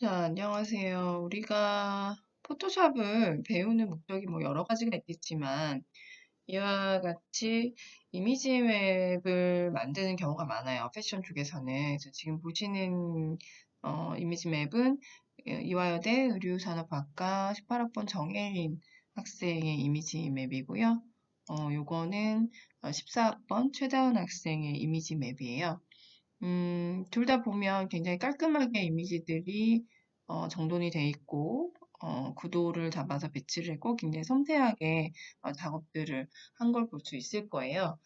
자, 안녕하세요. 우리가 포토샵을 배우는 목적이 뭐 여러 가지가 있겠지만, 이와 같이 이미지 맵을 만드는 경우가 많아요. 패션 쪽에서는. 그래서 지금 보시는 이미지 맵은 이화여대 의류산업학과 18학번 정혜린 학생의 이미지 맵이고요. 요거는 14학번 최다은 학생의 이미지 맵이에요. 둘 다 보면 굉장히 깔끔하게 이미지들이 정돈이 돼 있고, 구도를 잡아서 배치를 했고, 굉장히 섬세하게 작업들을 한 걸 볼 수 있을 거예요.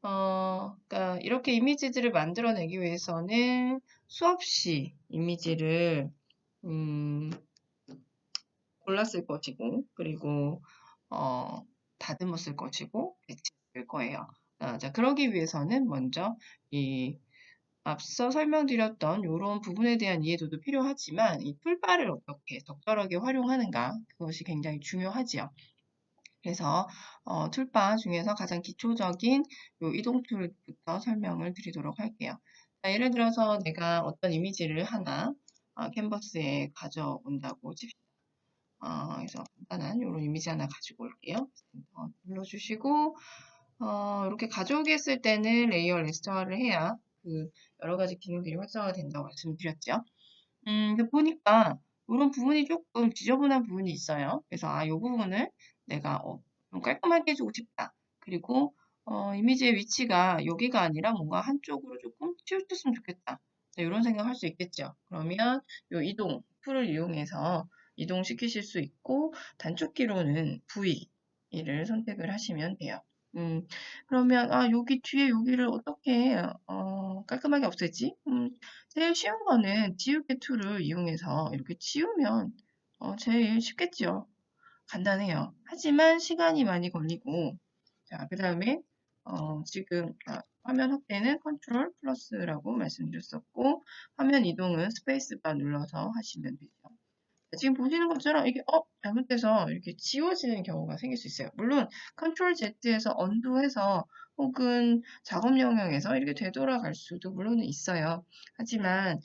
그러니까 이렇게 이미지들을 만들어내기 위해서는 수없이 이미지를 음, 골랐을 것이고, 그리고 다듬었을 것이고, 배치했을 거예요. 자, 그러기 위해서는 먼저 이 앞서 설명드렸던 이런 부분에 대한 이해도도 필요하지만 이 툴바를 어떻게 적절하게 활용하는가 그것이 굉장히 중요하지요. 그래서 툴바 중에서 가장 기초적인 요 이동 툴부터 설명을 드리도록 할게요. 자, 예를 들어서 내가 어떤 이미지를 하나 캔버스에 가져온다고 칩시다. 그래서 간단한 이런 이미지 하나 가지고 올게요. 눌러주시고 이렇게 가져오게 했을 때는 레이어 레스토어를 해야 그 여러 가지 기능들이 활성화가 된다고 말씀드렸죠. 근데 보니까 이런 부분이 조금 지저분한 부분이 있어요. 그래서 이 부분을 내가 좀 깔끔하게 해주고 싶다. 그리고 이미지의 위치가 여기가 아니라 뭔가 한쪽으로 조금 치우쳤으면 좋겠다. 이런 생각할 수 있겠죠. 그러면 이 이동 툴을 이용해서 이동시키실 수 있고 단축키로는 V를 선택을 하시면 돼요. 음, 그러면 여기 뒤에 여기를 어떻게 깔끔하게 없애지? 제일 쉬운 거는 지우개 툴을 이용해서 이렇게 지우면 제일 쉽겠죠. 간단해요. 하지만 시간이 많이 걸리고, 자, 그 다음에 지금 화면 확대는 컨트롤 플러스라고 말씀드렸었고, 화면 이동은 스페이스바 눌러서 하시면 되죠. 지금 보시는 것처럼 이게 잘못돼서 이렇게 지워지는 경우가 생길 수 있어요. 물론 컨트롤 Z에서 언두해서 혹은 작업 영역에서 이렇게 되돌아갈 수도 물론은 있어요. 하지만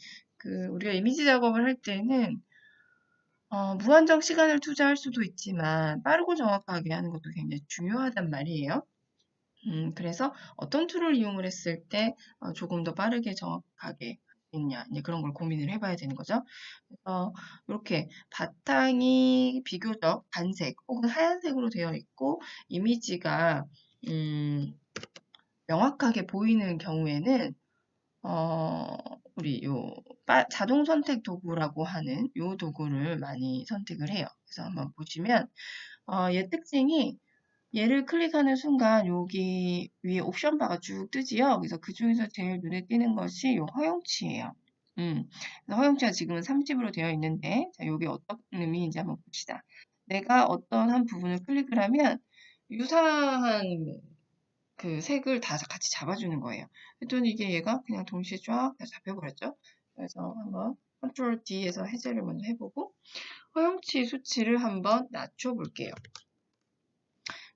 우리가 이미지 작업을 할 때는 무한정 시간을 투자할 수도 있지만 빠르고 정확하게 하는 것도 굉장히 중요하단 말이에요. 그래서 어떤 툴을 이용을 했을 때 조금 더 빠르게 정확하게 할 수 있냐 이제 그런 걸 고민을 해봐야 되는 거죠. 그래서 이렇게 바탕이 비교적 단색 혹은 하얀색으로 되어 있고 이미지가 음, 명확하게 보이는 경우에는 어, 우리 자동 선택 도구라고 하는 요 도구를 많이 선택을 해요. 그래서 한번 보시면 얘 특징이 얘를 클릭하는 순간 여기 위에 옵션 바가 쭉 뜨지요. 그래서 그 중에서 제일 눈에 띄는 것이 이 허용치예요. 그래서 허용치가 지금은 30으로 되어 있는데, 자, 이게 어떤 의미인지 한번 봅시다. 내가 어떤 한 부분을 클릭을 하면 유사한 그 색을 다 같이 잡아주는 거예요. 그랬더니 이게 얘가 그냥 동시에 쫙 다 잡혀버렸죠. 그래서 한번 컨트롤 D에서 해제를 먼저 해보고 허용치 수치를 한번 낮춰볼게요.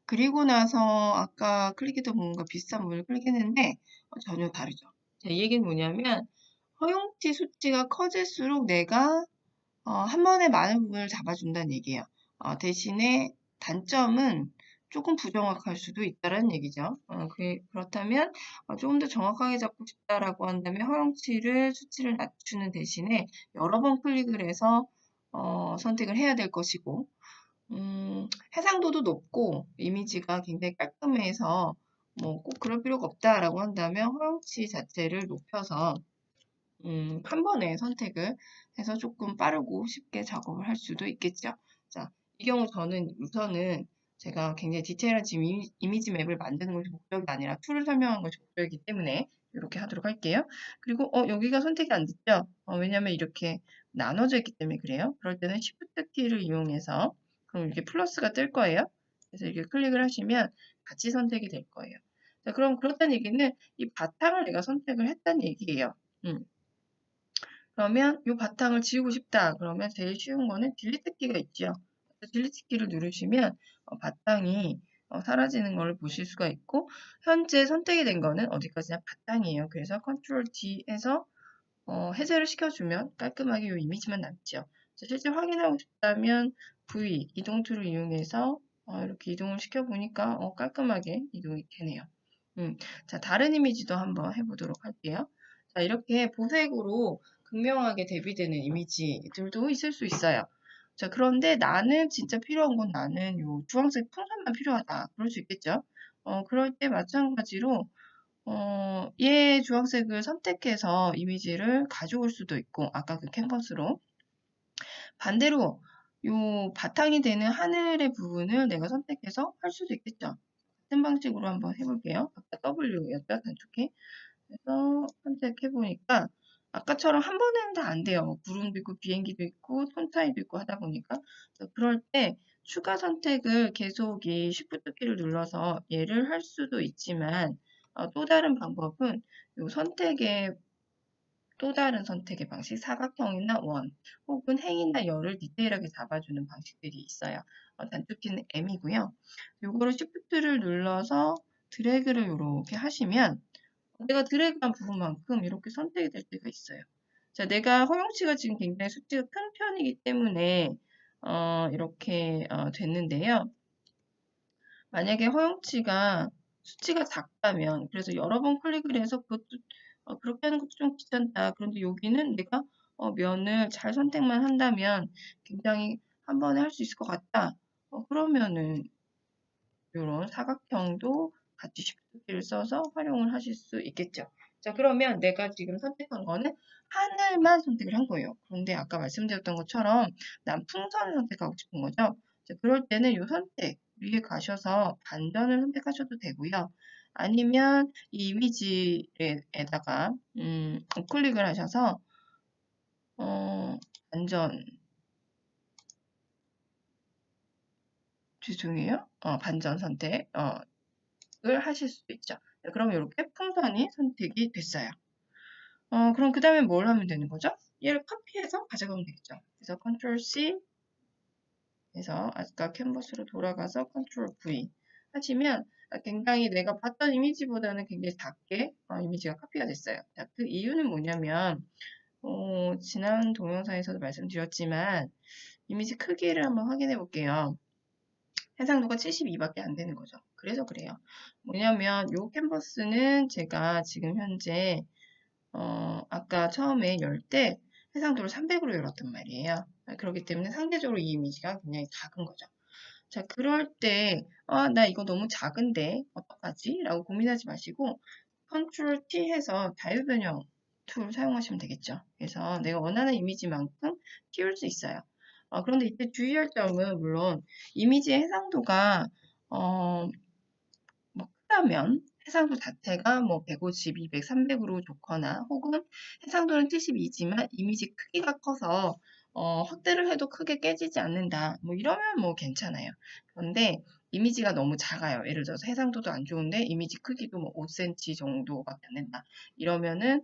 그리고 나서 아까 클릭했던 부분과 비슷한 부분을 클릭했는데 전혀 다르죠. 자, 이 얘기는 뭐냐면 허용치 수치가 커질수록 내가 한 번에 많은 부분을 잡아준다는 얘기예요. 대신에 단점은 조금 부정확할 수도 있다는 얘기죠. 그렇다면 조금 더 정확하게 잡고 싶다라고 한다면 허용치를 수치를 낮추는 대신에 여러 번 클릭을 해서 선택을 해야 될 것이고 해상도도 높고 이미지가 굉장히 깔끔해서 뭐 꼭 그럴 필요가 없다라고 한다면 허용치 자체를 높여서 한 번에 선택을 해서 조금 빠르고 쉽게 작업을 할 수도 있겠죠. 자, 이 경우 저는 우선은 제가 굉장히 디테일한 지금 이미지 맵을 만드는 것이 목적이 아니라 툴을 설명하는 것이 목적이기 때문에 이렇게 하도록 할게요. 그리고 여기가 선택이 안 됐죠? 왜냐면 이렇게 나눠져 있기 때문에 그래요. 그럴 때는 Shift 키를 이용해서 그럼 이렇게 플러스가 뜰 거예요. 그래서 이렇게 클릭을 하시면 같이 선택이 될 거예요. 자, 그럼 그렇다는 얘기는 이 바탕을 내가 선택을 했다는 얘기예요. 그러면 이 바탕을 지우고 싶다. 그러면 제일 쉬운 거는 딜리트 키가 있죠. 딜리트 키를 누르시면 바탕이 사라지는 걸 보실 수가 있고 현재 선택이 된 거는 어디까지나 바탕이에요. 그래서 컨트롤 D에서 해제를 시켜주면 깔끔하게 이 이미지만 남죠. 실제 확인하고 싶다면 V, 이동 툴을 이용해서 이렇게 이동을 시켜보니까 깔끔하게 이동이 되네요. 자, 다른 이미지도 한번 해보도록 할게요. 자, 이렇게 보색으로 극명하게 대비되는 이미지들도 있을 수 있어요. 자, 그런데 나는 진짜 필요한 건 나는 요 주황색 풍선만 필요하다. 그럴 수 있겠죠? 그럴 때 마찬가지로 얘 주황색을 선택해서 이미지를 가져올 수도 있고, 아까 그 캔버스로. 반대로 요 바탕이 되는 하늘의 부분을 내가 선택해서 할 수도 있겠죠. 같은 방식으로 한번 해볼게요. 아까 W였죠, 단축키. 그래서 선택해보니까 아까처럼 한 번에는 다 안 돼요. 구름도 있고 비행기도 있고 손 차이도 있고 하다 보니까 그럴 때 추가 선택을 계속 이 Shift 키를 눌러서 얘를 할 수도 있지만 또 다른 방법은 요 선택의 또 다른 선택의 방식, 사각형이나 원, 혹은 행이나 열을 디테일하게 잡아주는 방식들이 있어요. 단축키는 M이고요. 요거를 Shift를 눌러서 드래그를 이렇게 하시면 내가 드래그한 부분만큼 이렇게 선택이 될 때가 있어요. 자, 내가 허용치가 지금 굉장히 숫자가 큰 편이기 때문에 이렇게 됐는데요. 만약에 허용치가 수치가 작다면 그래서 여러 번 클릭을 해서 그것도 그렇게 하는 것도 좀 귀찮다. 그런데 여기는 내가 면을 잘 선택만 한다면 굉장히 한 번에 할 수 있을 것 같다. 그러면은 이런 사각형도 같이 Shift키를 써서 활용을 하실 수 있겠죠. 자, 그러면 내가 지금 선택한 거는 하늘만 선택을 한 거예요. 그런데 아까 말씀드렸던 것처럼 난 풍선을 선택하고 싶은 거죠. 자, 그럴 때는 이 선택 위에 가셔서 반전을 선택하셔도 되고요. 아니면 이 이미지에다가 클릭을 하셔서 반전 죄송해요. 반전 선택 을 하실 수도 있죠. 네, 그럼 이렇게 풍선이 선택이 됐어요. 그럼 그 다음에 뭘 하면 되는 거죠? 얘를 카피해서 가져가면 되겠죠. 그래서 Ctrl C 해서 아까 캔버스로 돌아가서 Ctrl V 하시면 굉장히 내가 봤던 이미지보다는 굉장히 작게 이미지가 카피가 됐어요. 자, 그 이유는 뭐냐면 지난 동영상에서도 말씀드렸지만 이미지 크기를 한번 확인해 볼게요. 해상도가 72밖에 안 되는 거죠. 그래서 그래요. 뭐냐면 요 캔버스는 제가 지금 현재 아까 처음에 열 때 해상도를 300으로 열었단 말이에요. 그렇기 때문에 상대적으로 이 이미지가 굉장히 작은 거죠. 자, 그럴 때 나 이거 너무 작은데 어떡하지? 라고 고민하지 마시고 Ctrl T 해서 자유 변형 툴 사용하시면 되겠죠. 그래서 내가 원하는 이미지만큼 키울 수 있어요. 그런데 이때 주의할 점은 물론 이미지의 해상도가 뭐 크다면 해상도 자체가 뭐 150, 200, 300으로 좋거나 혹은 해상도는 72지만 이미지 크기가 커서 확대를 해도 크게 깨지지 않는다. 뭐 이러면 뭐 괜찮아요. 그런데 이미지가 너무 작아요. 예를 들어서 해상도도 안 좋은데 이미지 크기도 뭐 5cm 정도밖에 안 된다. 이러면은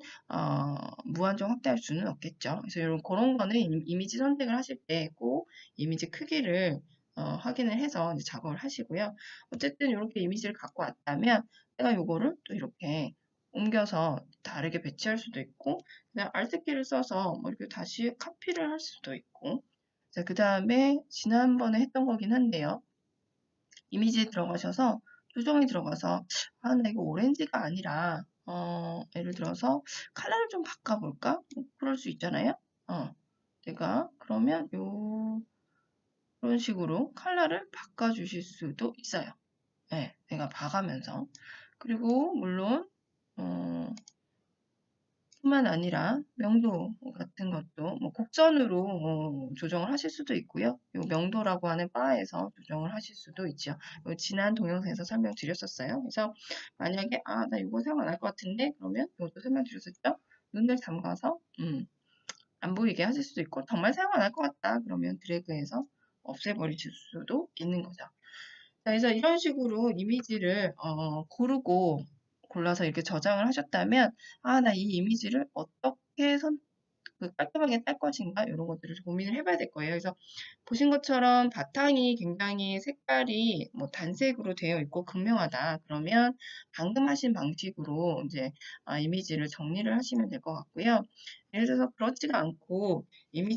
무한정 확대할 수는 없겠죠. 그래서 이런 그런 거는 이미지 선택을 하실 때 꼭 이미지 크기를 확인을 해서 이제 작업을 하시고요. 어쨌든 이렇게 이미지를 갖고 왔다면 내가 요거를 또 이렇게 옮겨서 다르게 배치할 수도 있고 그냥 Alt키를 써서 뭐 이렇게 다시 카피를 할 수도 있고 자, 그 다음에 지난번에 했던 거긴 한데요. 이미지에 들어가셔서 조정에 들어가서 나 이거 오렌지가 아니라 예를 들어서 컬러를 좀 바꿔볼까? 뭐 그럴 수 있잖아요. 내가 그러면 이런 식으로 컬러를 바꿔주실 수도 있어요. 네, 내가 봐가면서. 그리고 물론 뿐만 아니라 명도 같은 것도 뭐 곡선으로 조정을 하실 수도 있고요. 이 명도라고 하는 바에서 조정을 하실 수도 있죠. 지난 동영상에서 설명드렸었어요. 그래서 만약에 나 이거 사용 안 할 것 같은데 그러면 이것도 설명드렸었죠. 눈을 담가서 안 보이게 하실 수도 있고 정말 사용 안 할 것 같다 그러면 드래그해서 없애버리실 수도 있는 거죠. 자, 그래서 이런 식으로 이미지를 고르고 골라서 이렇게 저장을 하셨다면 나 이 이미지를 어떻게 깔끔하게 딸 것인가 이런 것들을 고민을 해봐야 될 거예요. 그래서 보신 것처럼 바탕이 굉장히 색깔이 뭐 단색으로 되어 있고 극명하다. 그러면 방금 하신 방식으로 이제 이미지를 정리를 하시면 될 것 같고요. 예를 들어서 그렇지가 않고 이미지